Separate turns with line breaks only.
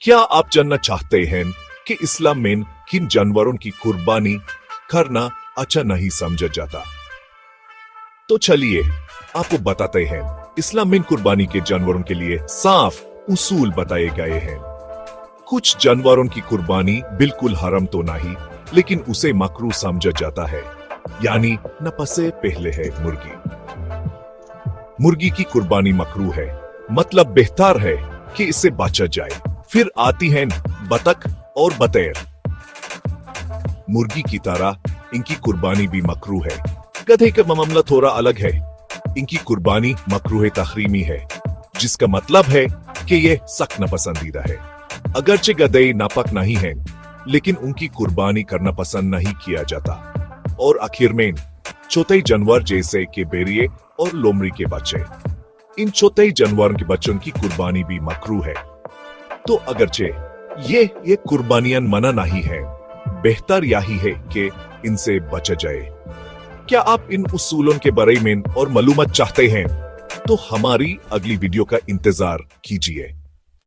क्या आप जानना चाहते हैं कि इस्लाम में किन जानवरों की कुर्बानी करना अच्छा नहीं समझा जाता? तो चलिए आपको बताते हैं। इस्लाम में कुर्बानी के जानवरों के लिए साफ उसूल बताए गए हैं। कुछ जानवरों की कुर्बानी बिल्कुल हराम तो नहीं, लेकिन उसे मकरूह समझा जाता है, यानी नफा से पहले है मुर्गी। मुर्गी की कुर्बानी मकरूह है, मतलब बेहतर है कि इससे बचा जाए। फिर आती हैं बतख और बतैर। मुर्गी की तरह इनकी कुर्बानी भी मकरूह है। गधे का मामला थोड़ा अलग है। इनकी कुर्बानी मकरूह तहरीमी है, जिसका मतलब है कि ये सख्त नापसंदीदा है। अगरचे गधे नापाक नहीं हैं, लेकिन उनकी कुर्बानी करना पसंद नहीं किया जाता। और आखिर में चौथे जानवर जैसे कि भेड़िए और लोमड़ी के बच्चे। इन चौथे जानवरों के बच्चों की कुर्बानी भी मकरूह है। तो अगरचे ये कुर्बानियां मना नहीं है, बेहतर यही है कि इनसे बचा जाए। क्या आप इन उसूलों के बारे में और मालूमात चाहते हैं? तो हमारी अगली वीडियो का इंतजार कीजिए।